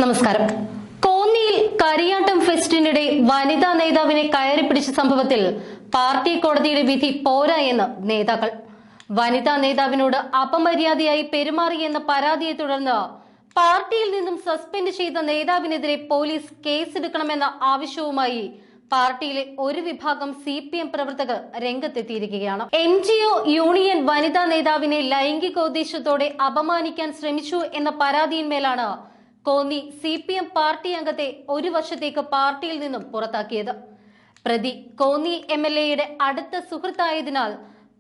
നമസ്കാരം. കോന്നിയിൽ കരിയാട്ടം ഫെസ്റ്റിനിടെ വനിതാ നേതാവിനെ കയറിപ്പിടിച്ച സംഭവത്തിൽ പാർട്ടി കോടതിയുടെ വിധി പോരാ എന്ന് നേതാക്കൾ. വനിതാ നേതാവിനോട് അപമര്യാദയായി പെരുമാറിയെന്ന പരാതിയെ തുടർന്ന് പാർട്ടിയിൽ നിന്നും സസ്പെൻഡ് ചെയ്ത നേതാവിനെതിരെ പോലീസ് കേസെടുക്കണമെന്ന ആവശ്യവുമായി പാർട്ടിയിലെ ഒരു വിഭാഗം CPM പ്രവർത്തകർ രംഗത്തെത്തിയിരിക്കുകയാണ്. NGO യൂണിയൻ വനിതാ നേതാവിനെ ലൈംഗികോദ്ദേശത്തോടെ അപമാനിക്കാൻ ശ്രമിച്ചു എന്ന പരാതിയിന്മേലാണ് കോന്നി CPM പാർട്ടി അംഗത്തെ ഒരു വർഷത്തേക്ക് പാർട്ടിയിൽ നിന്നും പുറത്താക്കിയത്. പ്രതി കോന്നി MLAയുടെ അടുത്ത സുഹൃത്തായതിനാൽ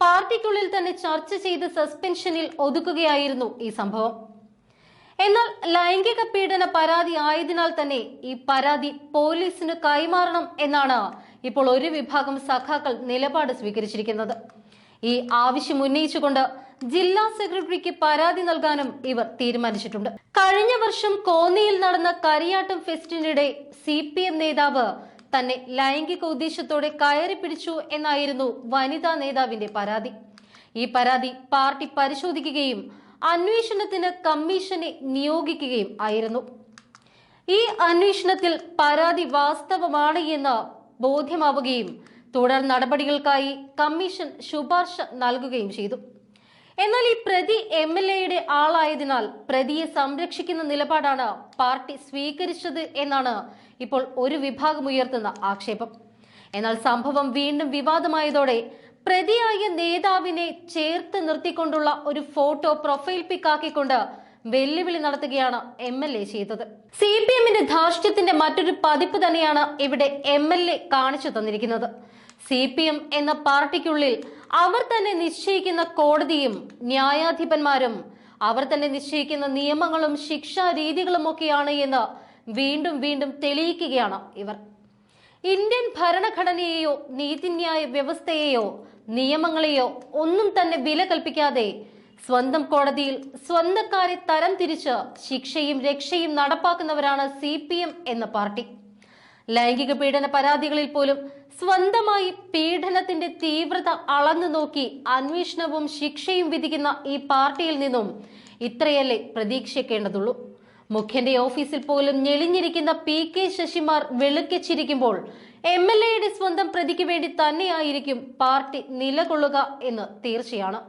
പാർട്ടിക്കുള്ളിൽ തന്നെ ചർച്ച ചെയ്ത് സസ്പെൻഷനിൽ ഒതുക്കുകയായിരുന്നു ഈ സംഭവം. എന്നാൽ ലൈംഗിക പീഡന പരാതി ആയതിനാൽ തന്നെ ഈ പരാതി പോലീസിന് കൈമാറണം എന്നാണ് ഇപ്പോൾ ഒരു വിഭാഗം സഖാക്കൾ നിലപാട് സ്വീകരിച്ചിരിക്കുന്നത്. ഈ ആവശ്യം ഉന്നയിച്ചുകൊണ്ട് ജില്ലാ സെക്രട്ടറിക്ക് പരാതി നൽകാനും ഇവർ തീരുമാനിച്ചിട്ടുണ്ട്. കഴിഞ്ഞ വർഷം കോന്നിയിൽ നടന്ന കരിയാട്ടം ഫെസ്റ്റിനിടെ CPM നേതാവ് തന്നെ ലൈംഗിക ഉദ്ദേശത്തോടെ കയറി പിടിച്ചു എന്നായിരുന്നു വനിതാ നേതാവിന്റെ പരാതി. ഈ പരാതി പാർട്ടി പരിശോധിക്കുകയും അന്വേഷണത്തിന് കമ്മീഷനെ നിയോഗിക്കുകയും ആയിരുന്നു. ഈ അന്വേഷണത്തിൽ പരാതി വാസ്തവമാണ് എന്ന് ബോധ്യമാവുകയും തുടർ നടപടികൾക്കായി കമ്മീഷൻ ശുപാർശ നൽകുകയും ചെയ്തു. എന്നാൽ ഈ പ്രതി MLAയുടെ ആളായതിനാൽ പ്രതിയെ സംരക്ഷിക്കുന്ന നിലപാടാണ് പാർട്ടി സ്വീകരിച്ചത് എന്നാണ് ഇപ്പോൾ ഒരു വിഭാഗം ഉയർത്തുന്ന ആക്ഷേപം. എന്നാൽ സംഭവം വീണ്ടും വിവാദമായതോടെ പ്രതിയായ നേതാവിനെ ചേർത്ത് നിർത്തിക്കൊണ്ടുള്ള ഒരു ഫോട്ടോ പ്രൊഫൈൽ പിക്കാക്കിക്കൊണ്ട് വെല്ലുവിളി നടത്തുകയാണ് MLA ചെയ്തത്. CPMന്റെ ധാർഷ്ട്യത്തിന്റെ മറ്റൊരു പതിപ്പ് തന്നെയാണ് ഇവിടെ MLA കാണിച്ചു തന്നിരിക്കുന്നത്. CPM എന്ന പാർട്ടിക്കുള്ളിൽ അവർ തന്നെ നിശ്ചയിക്കുന്ന കോടതിയും ന്യായാധിപന്മാരും അവർ തന്നെ നിശ്ചയിക്കുന്ന നിയമങ്ങളും ശിക്ഷാ രീതികളും ഒക്കെയാണ് എന്ന് വീണ്ടും വീണ്ടും തെളിയിക്കുകയാണ് ഇവർ. ഇന്ത്യൻ ഭരണഘടനയെയോ നീതിന്യായ വ്യവസ്ഥയെയോ നിയമങ്ങളെയോ ഒന്നും തന്നെ വില കൽപ്പിക്കാതെ സ്വന്തം കോടതിയിൽ സ്വന്തക്കാരെ തരം തിരിച്ച് ശിക്ഷയും രക്ഷയും നടപ്പാക്കുന്നവരാണ് CPM എന്ന പാർട്ടി. ലൈംഗിക പീഡന പരാതികളിൽ പോലും സ്വന്തമായി പീഡനത്തിന്റെ തീവ്രത അളന്നു നോക്കി അന്വേഷണവും ശിക്ഷയും വിധിക്കുന്ന ഈ പാർട്ടിയിൽ നിന്നും ഇത്രയല്ലേ പ്രതീക്ഷിക്കേണ്ടതുള്ളൂ. മുഖ്യന്റെ ഓഫീസിൽ പോലും ഞെളിഞ്ഞിരിക്കുന്ന PK ശശിമാർ വെളുക്കിച്ചിരിക്കുമ്പോൾ MLAയുടെ സ്വന്തം പ്രതിക്ക് വേണ്ടി തന്നെയായിരിക്കും പാർട്ടി നിലകൊള്ളുക എന്ന് തീർച്ചയാണ്.